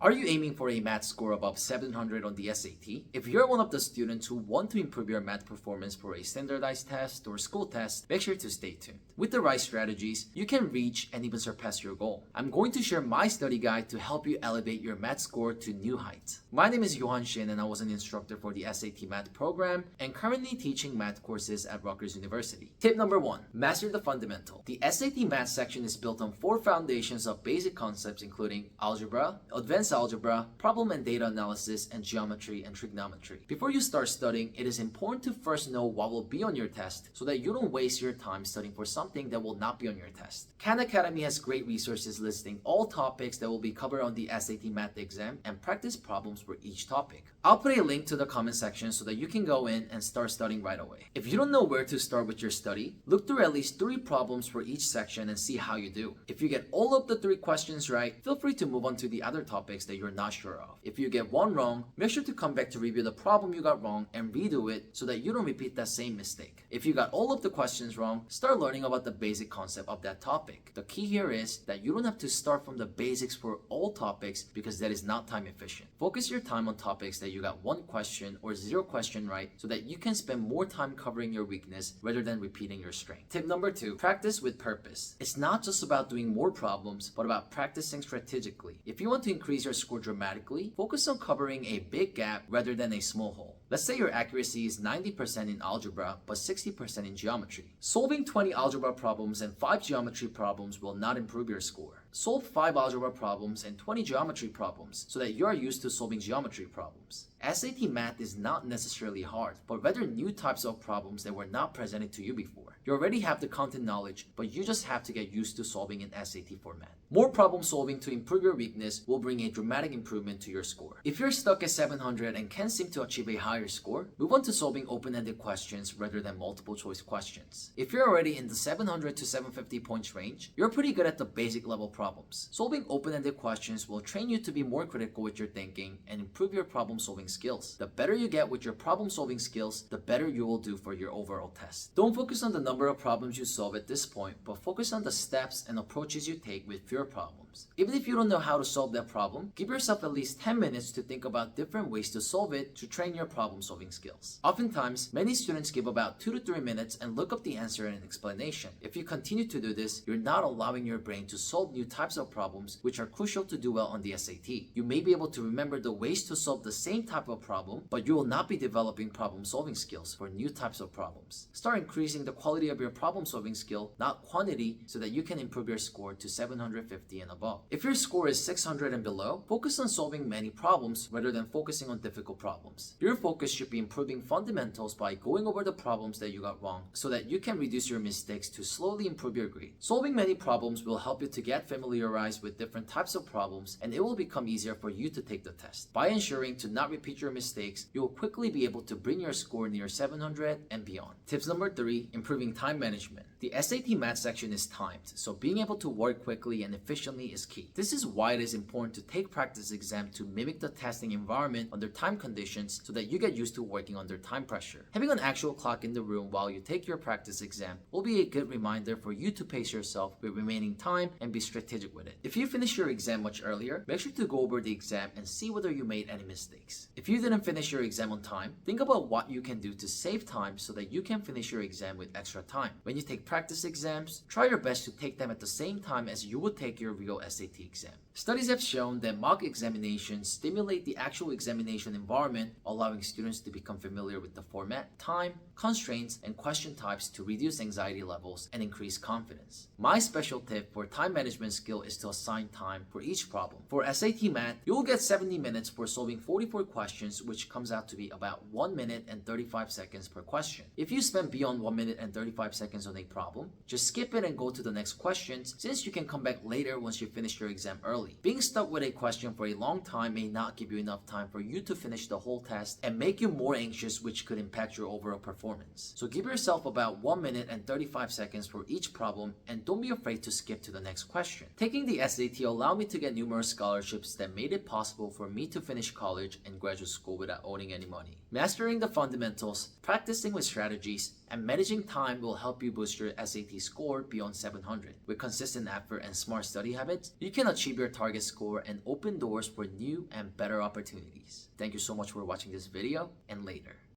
Are you aiming for a math score above 700 on the SAT? If you're one of the students who want to improve your math performance for a standardized test or school test, make sure to stay tuned. With the right strategies, you can reach and even surpass your goal. I'm going to share my study guide to help you elevate your math score to new heights. My name is Johan Shin and I was an instructor for the SAT math program and currently teaching math courses at Rutgers University. Tip number 1. Master the fundamental. The SAT math section is built on 4 foundations of basic concepts including algebra, advanced algebra, problem and data analysis, and geometry and trigonometry. Before you start studying, it is important to first know what will be on your test so that you don't waste your time studying for something that will not be on your test. Khan Academy has great resources listing all topics that will be covered on the SAT math exam and practice problems for each topic. I'll put a link to the comment section so that you can go in and start studying right away. If you don't know where to start with your study, look through at least 3 problems for each section and see how you do. If you get all of the 3 questions right, feel free to move on to the other topics that you're not sure of. If you get one wrong, make sure to come back to review the problem you got wrong and redo it so that you don't repeat that same mistake. If you got all of the questions wrong, start learning about the basic concept of that topic. The key here is that you don't have to start from the basics for all topics because that is not time efficient. Focus your time on topics that you got 1 question or 0 question right so that you can spend more time covering your weakness rather than repeating your strength. Tip number 2, practice with purpose. It's not just about doing more problems, but about practicing strategically. If you want to increase your score dramatically, focus on covering a big gap rather than a small hole. Let's say your accuracy is 90% in algebra but 60% in geometry. Solving 20 algebra problems and 5 geometry problems will not improve your score. Solve 5 algebra problems and 20 geometry problems so that you are used to solving geometry problems. SAT math is not necessarily hard, but rather new types of problems that were not presented to you before. You already have the content knowledge, but you just have to get used to solving in SAT format. More problem solving to improve your weakness will bring a dramatic improvement to your score. If you're stuck at 700 and can't seem to achieve a higher score, move on to solving open-ended questions rather than multiple choice questions. If you're already in the 700 to 750 points range, you're pretty good at the basic level problems. Solving open-ended questions will train you to be more critical with your thinking and improve your problem solving skills. The better you get with your problem solving skills, the better you will do for your overall test. Don't focus on the number of problems you solve at this point, but focus on the steps and approaches you take with your problems. Even if you don't know how to solve that problem, give yourself at least 10 minutes to think about different ways to solve it to train your problem solving skills. Oftentimes, many students give about 2 to 3 minutes and look up the answer and explanation. If you continue to do this, you're not allowing your brain to solve new types of problems which are crucial to do well on the SAT. You may be able to remember the ways to solve the same type of problem, but you will not be developing problem solving skills for new types of problems. Start increasing the quality of your problem solving skill, not quantity, so that you can improve your score to 750 and above. If your score is 600 and below, focus on solving many problems rather than focusing on difficult problems. Your focus should be improving fundamentals by going over the problems that you got wrong so that you can reduce your mistakes to slowly improve your grade. Solving many problems will help you to get familiarized with different types of problems and it will become easier for you to take the test. By ensuring to not repeat your mistakes, you will quickly be able to bring your score near 700 and beyond. Tips number 3, improving time management. The SAT math section is timed, so being able to work quickly and efficiently is key. This is why it is important to take practice exam to mimic the testing environment under time conditions so that you get used to working under time pressure. Having an actual clock in the room while you take your practice exam will be a good reminder for you to pace yourself with remaining time and be strategic with it. If you finish your exam much earlier, make sure to go over the exam and see whether you made any mistakes. If you didn't finish your exam on time, think about what you can do to save time so that you can finish your exam with extra time. When you take practice exams, try your best to take them at the same time as you would take your real SAT exam. Studies have shown that mock examinations stimulate the actual examination environment, allowing students to become familiar with the format, time, constraints, and question types to reduce anxiety levels and increase confidence. My special tip for time management skill is to assign time for each problem. For SAT math, you will get 70 minutes for solving 44 questions, which comes out to be about 1 minute and 35 seconds per question. If you spend beyond 1 minute and 35 seconds on a problem, just skip it and go to the next questions since you can come back later once you finish your exam early. Being stuck with a question for a long time may not give you enough time for you to finish the whole test and make you more anxious, which could impact your overall performance. So give yourself about 1 minute and 35 seconds for each problem and don't be afraid to skip to the next question. Taking the SAT allowed me to get numerous scholarships that made it possible for me to finish college and graduate school without owning any money. Mastering the fundamentals, practicing with strategies, and managing time will help you boost your your SAT score beyond 700. With consistent effort and smart study habits, you can achieve your target score and open doors for new and better opportunities. Thank you so much for watching this video, and later.